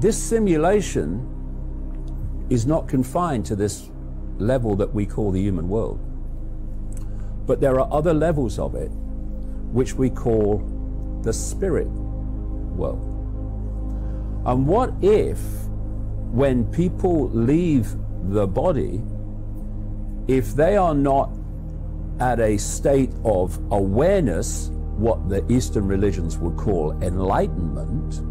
this simulation is not confined to this level that we call the human world. But there are other levels of it which we call the spirit world. And what if, when people leave the body, if they are not at a state of awareness, what the Eastern religions would call enlightenment,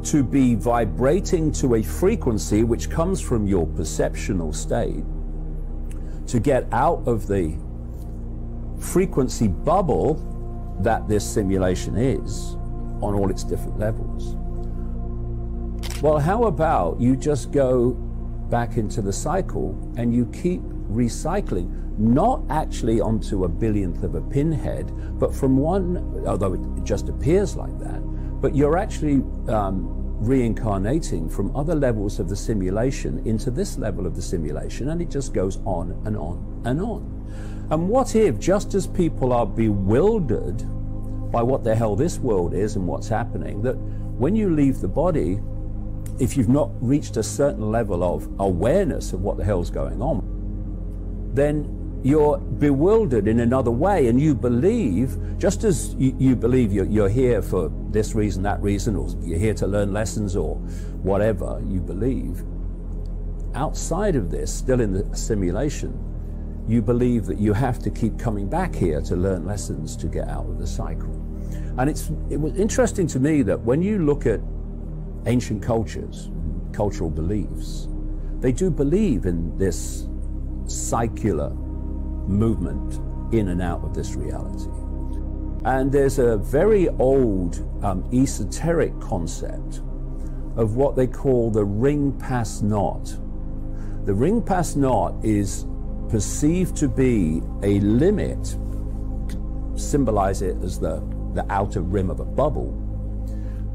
to be vibrating to a frequency which comes from your perceptional state, to get out of the frequency bubble that this simulation is on all its different levels. Well, how about you just go back into the cycle and you keep recycling, not actually onto a billionth of a pinhead, but from one, although it just appears like that, but you're actually reincarnating from other levels of the simulation into this level of the simulation, and it just goes on and on and on. And what if, just as people are bewildered by what the hell this world is and what's happening, that when you leave the body, if you've not reached a certain level of awareness of what the hell's going on, then you're bewildered in another way, and you believe, just as you believe you're here for this reason, that reason, or you're here to learn lessons or whatever you believe, outside of this, still in the simulation, you believe that you have to keep coming back here to learn lessons to get out of the cycle. And it was interesting to me that when you look at ancient cultures, cultural beliefs, they do believe in this cycler movement in and out of this reality. And there's a very old esoteric concept of what they call the ring pass knot. The ring pass knot is perceived to be a limit, symbolize it as the outer rim of a bubble,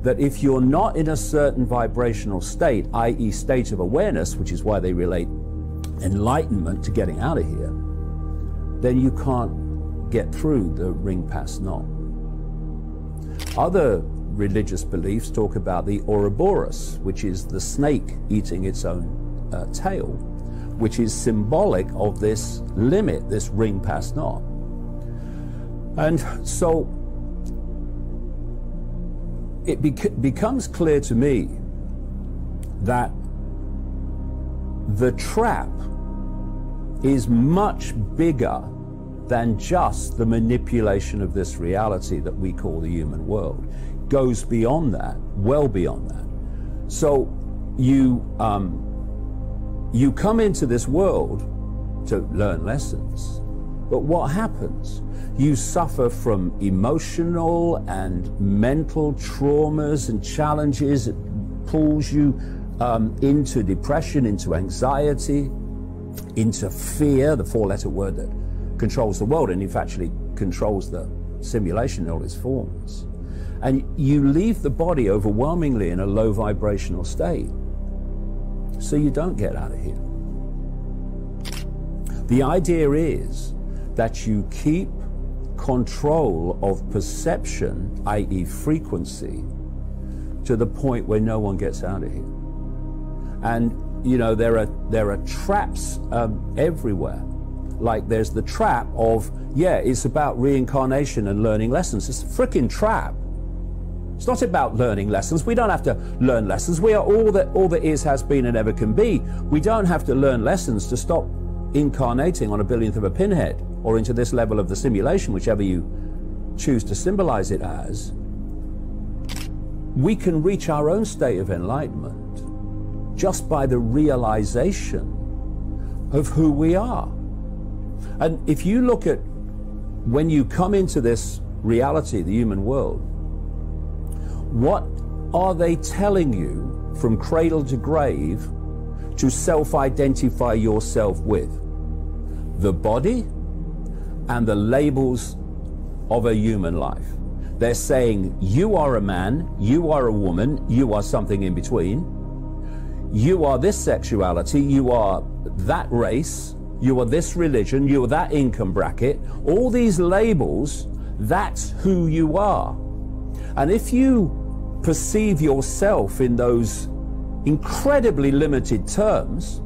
that if you're not in a certain vibrational state, i.e. state of awareness, which is why they relate enlightenment to getting out of here, then you can't get through the ring pass knot. Other religious beliefs talk about the Ouroboros, which is the snake eating its own tail, which is symbolic of this limit, this ring pass knot. And so it becomes clear to me that the trap is much bigger than just the manipulation of this reality that we call the human world. It goes beyond that, well beyond that. So you come into this world to learn lessons, but what happens? You suffer from emotional and mental traumas and challenges. It pulls you into depression, into anxiety, into fear, the four-letter word that controls the world and in fact actually controls the simulation in all its forms. And you leave the body overwhelmingly in a low vibrational state, so you don't get out of here. The idea is that you keep control of perception, i.e. frequency, to the point where no one gets out of here. And you know, there are traps everywhere. Like there's the trap of, yeah, it's about reincarnation and learning lessons. It's a freaking trap. It's not about learning lessons. We don't have to learn lessons. We are all that is, has been, and ever can be. We don't have to learn lessons to stop incarnating on a billionth of a pinhead or into this level of the simulation, whichever you choose to symbolize it as. We can reach our own state of enlightenment just by the realization of who we are. And if you look at when you come into this reality, the human world, what are they telling you from cradle to grave to self-identify yourself with? The body and the labels of a human life. They're saying you are a man, you are a woman, you are something in between, you are this sexuality, you are that race, you are this religion, you are that income bracket. All these labels, that's who you are. And if you perceive yourself in those incredibly limited terms,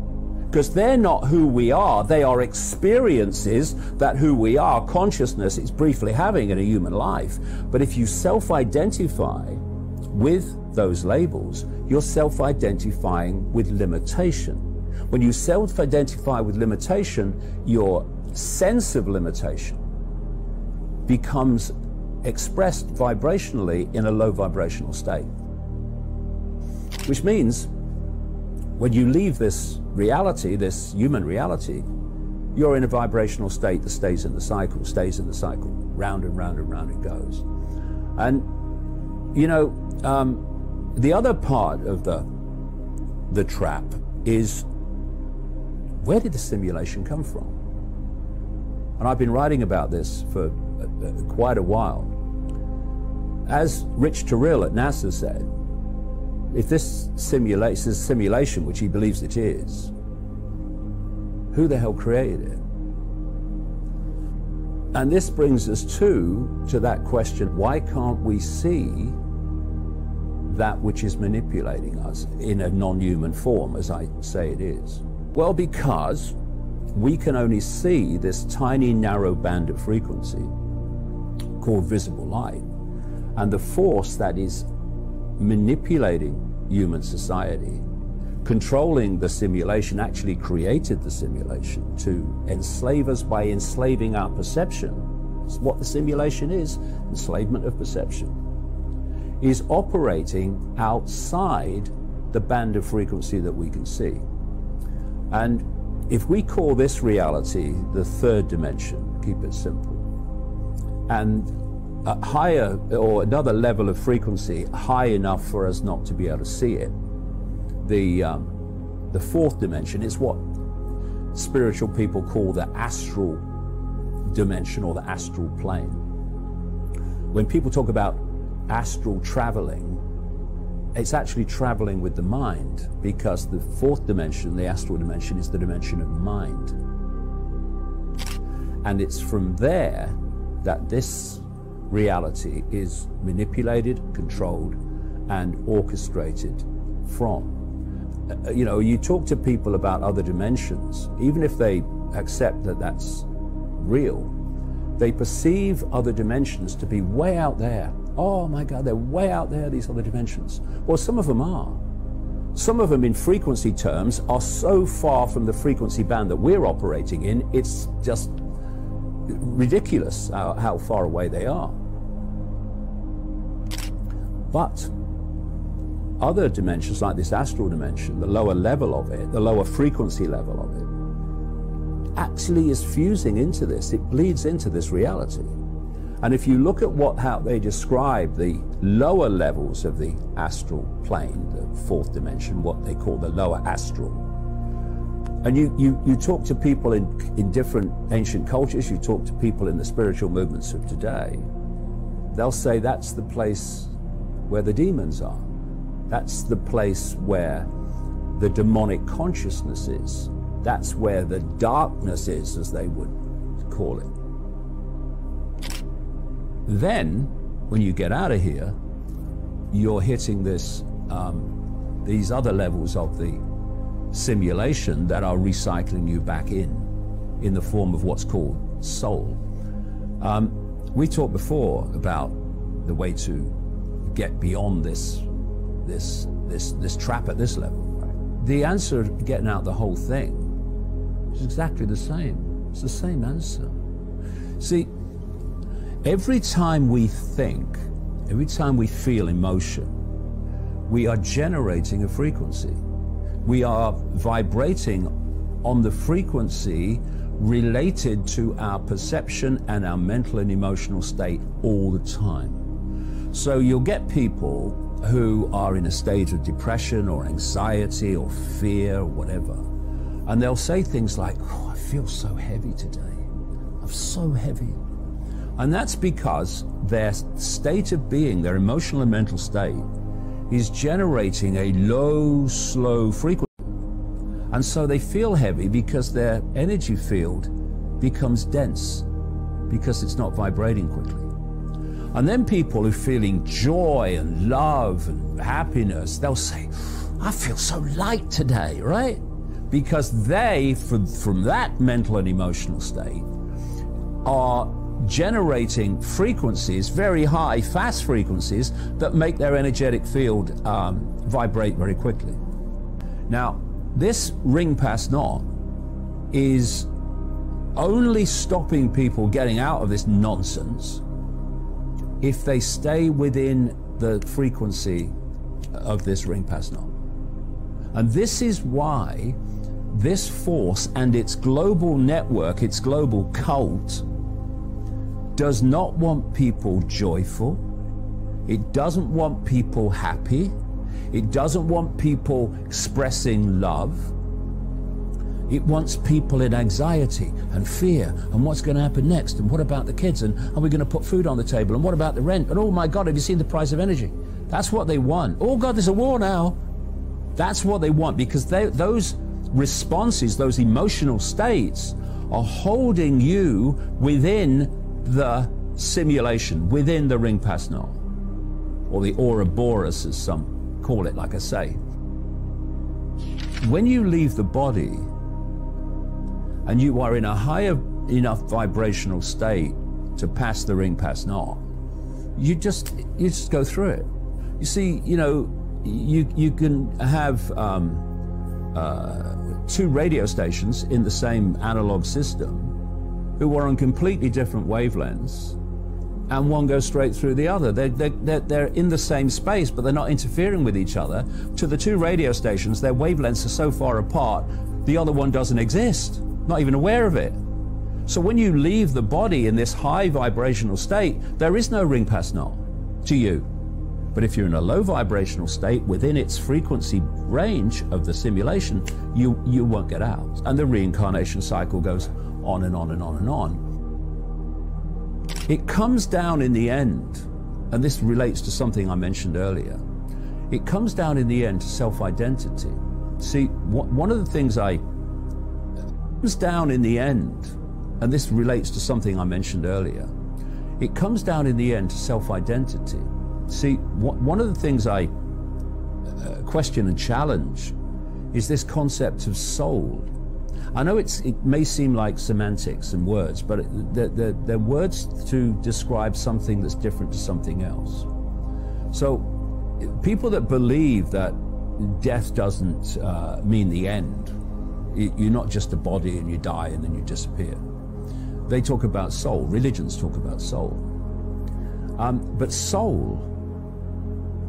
because they're not who we are, they are experiences that who we are, consciousness is briefly having in a human life. But if you self-identify with those labels, you're self-identifying with limitation. When you self-identify with limitation, your sense of limitation becomes expressed vibrationally in a low vibrational state. Which means when you leave this reality, this human reality, you're in a vibrational state that stays in the cycle, round and round and round it goes. And, you know, the other part of the trap is, where did the simulation come from? And I've been writing about this for quite a while. As Rich Terrell at NASA said, if this simulation, which he believes it is, who the hell created it? And this brings us to that question, why can't we see that which is manipulating us in a non-human form, as I say it is? Well, because we can only see this tiny narrow band of frequency called visible light, and the force that is manipulating human society, controlling the simulation, actually created the simulation to enslave us by enslaving our perception. It's what the simulation is, enslavement of perception, is operating outside the band of frequency that we can see. And if we call this reality the third dimension, keep it simple, and a higher or another level of frequency high enough for us not to be able to see it, the fourth dimension is what spiritual people call the astral dimension or the astral plane. When people talk about astral traveling, it's actually traveling with the mind, because the fourth dimension, the astral dimension, is the dimension of mind. And it's from there that this reality is manipulated, controlled, and orchestrated from. You know, you talk to people about other dimensions, even if they accept that that's real, they perceive other dimensions to be way out there. Oh my God, they're way out there, these other dimensions. Well, some of them are. Some of them in frequency terms are so far from the frequency band that we're operating in, it's just ridiculous how far away they are. But other dimensions, like this astral dimension, the lower level of it, the lower frequency level of it, actually is fusing into this. It bleeds into this reality. And if you look at how they describe the lower levels of the astral plane, the fourth dimension, what they call the lower astral, and you talk to people in different ancient cultures, you talk to people in the spiritual movements of today, they'll say that's the place where the demons are. That's the place where the demonic consciousness is. That's where the darkness is, as they would call it. Then, when you get out of here, you're hitting this, these other levels of the simulation that are recycling you back in the form of what's called soul. We talked before about the way to get beyond this trap at this level. The answer to getting out the whole thing is exactly the same. It's the same answer. See, every time we think, every time we feel emotion, we are generating a frequency. We are vibrating on the frequency related to our perception and our mental and emotional state all the time. So you'll get people who are in a state of depression or anxiety or fear or whatever, and they'll say things like, oh, I feel so heavy today. I'm so heavy. And that's because their state of being, their emotional and mental state, is generating a low, slow frequency. And so they feel heavy because their energy field becomes dense, because it's not vibrating quickly. And then people who are feeling joy and love and happiness, they'll say, I feel so light today, right? Because they, from that mental and emotional state, are generating frequencies, very high, fast frequencies, that make their energetic field vibrate very quickly. Now, this ring pass not is only stopping people getting out of this nonsense if they stay within the frequency of this ring pass not. And this is why this force and its global network, its global cult, does not want people joyful. It doesn't want people happy. It doesn't want people expressing love. It wants people in anxiety and fear and what's going to happen next, and what about the kids, and are we going to put food on the table, and what about the rent, and oh my God, have you seen the price of energy? That's what they want. Oh God, there's a war now. That's what they want, because those responses, those emotional states, are holding you within the simulation, within the ring pass not, or the Ouroboros, as some call it, like I say. When you leave the body and you are in a higher enough vibrational state to pass the ring pass not, you just go through it. You see, you know, you can have two radio stations in the same analog system who are on completely different wavelengths, and one goes straight through the other. They're in the same space, but they're not interfering with each other. To the two radio stations, their wavelengths are so far apart, the other one doesn't exist, not even aware of it. So when you leave the body in this high vibrational state, there is no ring pass not to you. But if you're in a low vibrational state within its frequency range of the simulation, you won't get out. And the reincarnation cycle goes on and on and on and on. It comes down in the end, and this relates to something I mentioned earlier, it comes down in the end to self-identity. See, one of the things comes down in the end, and this relates to something I mentioned earlier, it comes down in the end to self-identity. See, one of the things I question and challenge is this concept of soul. I know it may seem like semantics and words, but they're words to describe something that's different to something else. So people that believe that death doesn't mean the end, you're not just a body and you die and then you disappear. They talk about soul. Religions talk about soul. But soul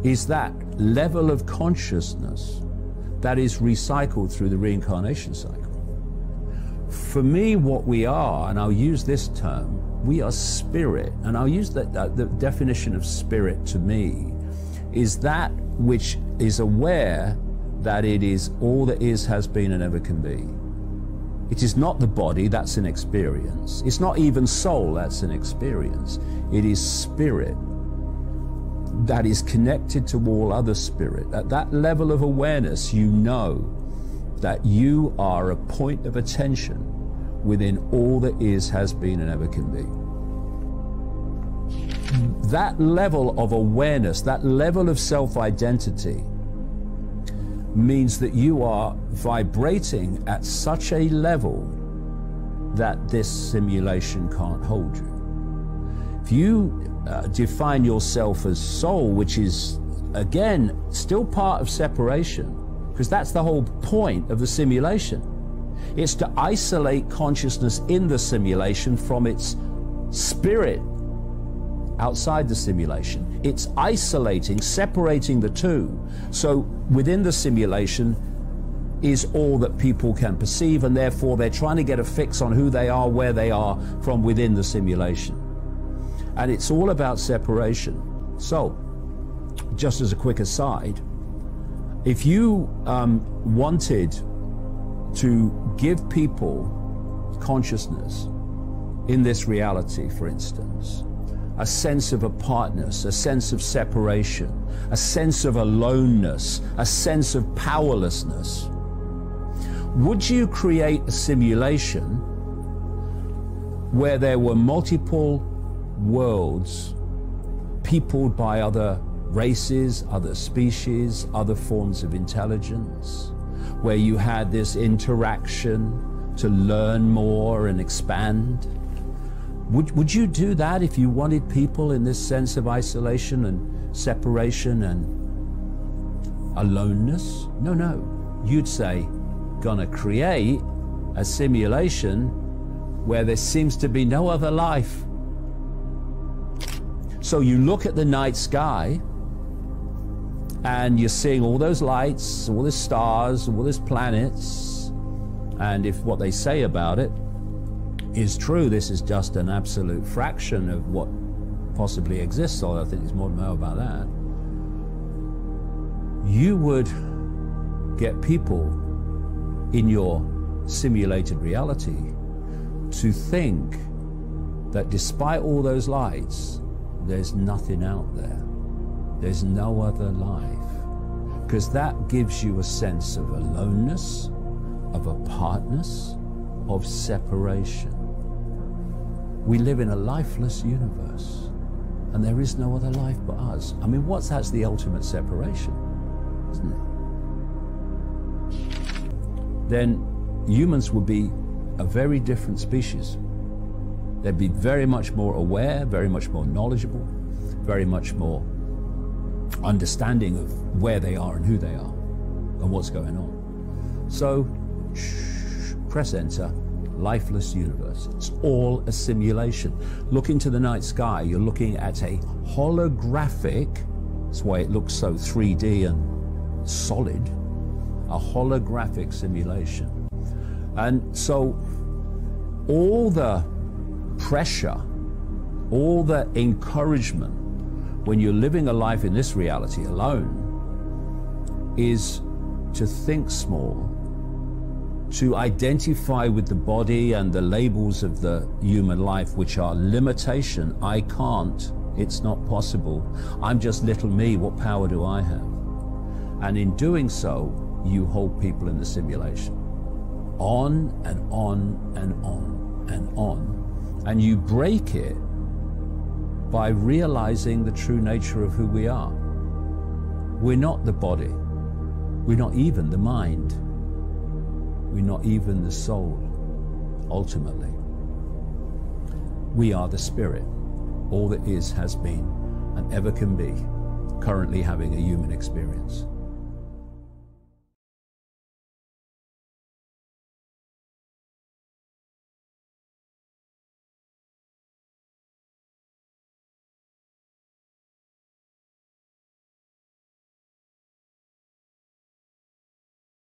is that level of consciousness that is recycled through the reincarnation cycle. For me, what we are, and I'll use this term, we are spirit, and I'll use the definition of spirit to me is that which is aware that it is all that is, has been, and ever can be. It is not the body, that's an experience. It's not even soul, that's an experience. It is spirit that is connected to all other spirit. At that level of awareness, you know that you are a point of attention within all that is, has been, and ever can be. That level of awareness, that level of self-identity, means that you are vibrating at such a level that this simulation can't hold you. If you define yourself as soul, which is, again, still part of separation, because that's the whole point of the simulation. It's to isolate consciousness in the simulation from its spirit outside the simulation. It's isolating, separating the two. So within the simulation is all that people can perceive, and therefore they're trying to get a fix on who they are, where they are from within the simulation. And it's all about separation. So, just as a quick aside, if you wanted to give people consciousness in this reality, for instance, a sense of apartness, a sense of separation, a sense of aloneness, a sense of powerlessness, would you create a simulation where there were multiple worlds peopled by other races, other species, other forms of intelligence, where you had this interaction to learn more and expand. Would you do that if you wanted people in this sense of isolation and separation and aloneness? No, no. You'd say, gonna create a simulation where there seems to be no other life. So you look at the night sky and you're seeing all those lights, all the stars, all those planets, and if what they say about it is true, this is just an absolute fraction of what possibly exists, although I think there's more to know about that. You would get people in your simulated reality to think that despite all those lights, there's nothing out there. There's no other life. Because that gives you a sense of aloneness, of apartness, of separation. We live in a lifeless universe, and there is no other life but us. I mean, that's the ultimate separation, isn't it? Then humans would be a very different species. They'd be very much more aware, very much more knowledgeable, very much more understanding of where they are and who they are and what's going on. So, press enter, lifeless universe. It's all a simulation. Look into the night sky, you're looking at a holographic, that's why it looks so 3D and solid, a holographic simulation. And so all the pressure, all the encouragement when you're living a life in this reality alone is to think small, to identify with the body and the labels of the human life, which are limitation. I can't, it's not possible. I'm just little me, what power do I have? And in doing so, you hold people in the simulation. On and on and on and on. And you break it by realizing the true nature of who we are. We're not the body. We're not even the mind. We're not even the soul, ultimately. We are the spirit. All that is, has been, and ever can be, currently having a human experience.